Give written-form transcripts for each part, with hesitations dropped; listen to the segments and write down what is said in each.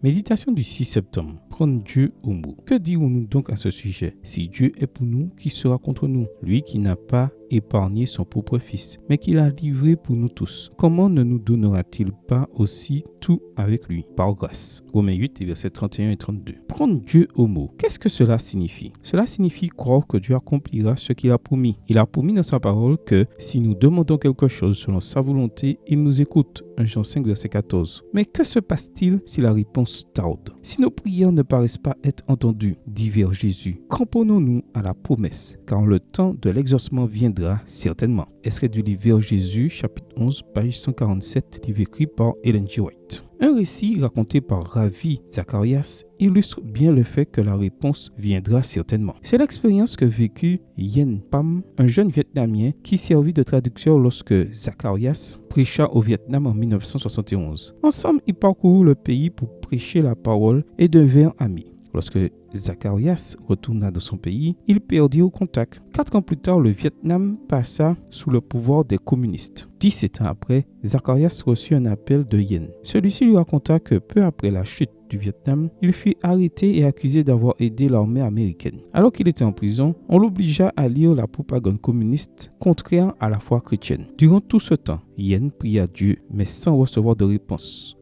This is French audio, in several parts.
Méditation du 6 septembre. Prendre Dieu au mot. Que dirons-nous donc à ce sujet? Si Dieu est pour nous, qui sera contre nous? Lui qui n'a pas épargné son propre Fils, mais qui l'a livré pour nous tous. Comment ne nous donnera-t-il pas aussi tout avec lui, par grâce? Romains 8, versets 31 et 32. Prendre Dieu au mot. Qu'est-ce que cela signifie? Cela signifie croire que Dieu accomplira ce qu'il a promis. Il a promis dans sa parole que si nous demandons quelque chose selon sa volonté, il nous écoute. 1 Jean 5, verset 14. Mais que se passe-t-il si la réponse tarde? Si nos prières ne paraissent pas être entendues, dit vers Jésus, cramponnons-nous à la promesse, car le temps de l'exaucement viendra certainement. Extrait du livre Vers Jésus, chapitre 11, page 147, livre écrit par Ellen G. White. Un récit raconté par Ravi Zacharias illustre bien le fait que la réponse viendra certainement. C'est l'expérience que vécut Yen Pham, un jeune Vietnamien qui servit de traducteur lorsque Zacharias prêcha au Vietnam en 1971. Ensemble, ils parcoururent le pays pour prêcher la parole et devinrent amis. Lorsque Zacharias retourna dans son pays, il perdit au contact. 4 ans plus tard, le Vietnam passa sous le pouvoir des communistes. 17 ans après, Zacharias reçut un appel de Yen. Celui-ci lui raconta que peu après la chute du Vietnam, il fut arrêté et accusé d'avoir aidé l'armée américaine. Alors qu'il était en prison, on l'obligea à lire la propagande communiste contraire à la foi chrétienne. Durant tout ce temps, Yen pria Dieu, mais sans recevoir de réponse.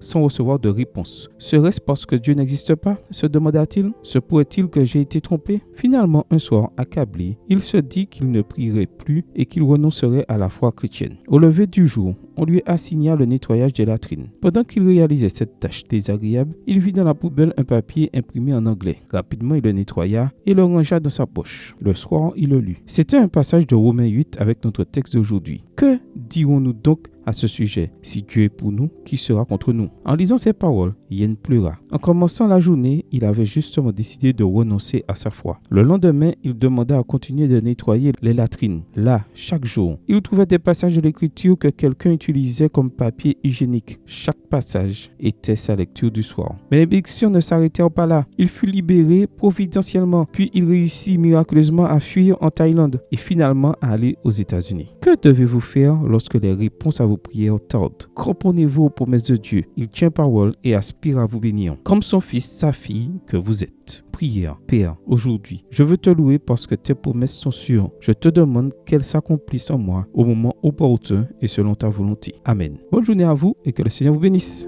Serait-ce parce que Dieu n'existe pas? Se demanda-t-il. Se pourrait-il que j'ai été trompé? Finalement, un soir, accablé, il se dit qu'il ne prierait plus et qu'il renoncerait à la foi chrétienne. Au lever du jour, on lui assigna le nettoyage des latrines. Pendant qu'il réalisait cette tâche désagréable, il vit dans la poubelle un papier imprimé en anglais. Rapidement, il le nettoya et le rangea dans sa poche. Le soir, il le lut. C'était un passage de Romains 8 avec notre texte d'aujourd'hui. Que dirons-nous donc à ce sujet? Si Dieu est pour nous, qui sera contre nous? En lisant ces paroles, Yen pleura. En commençant la journée, il avait justement décidé de renoncer à sa foi. Le lendemain, il demanda à continuer de nettoyer les latrines. Là, chaque jour, il trouvait des passages de l'écriture que quelqu'un utilisait comme papier hygiénique. Chaque passage était sa lecture du soir. Mais les bénédictions ne s'arrêtèrent pas là. Il fut libéré providentiellement, puis il réussit miraculeusement à fuir en Thaïlande et finalement à aller aux États-Unis. Que devez-vous faire lorsque les réponses à vos prières tardent? Cramponnez-vous aux promesses de Dieu. Il tient parole et aspire à vous bénir, comme son fils, sa fille que vous êtes. Prière. Père, aujourd'hui, je veux te louer parce que tes promesses sont sûres. Je te demande qu'elles s'accomplissent en moi au moment opportun et selon ta volonté. Amen. Bonne journée à vous et que le Seigneur vous bénisse.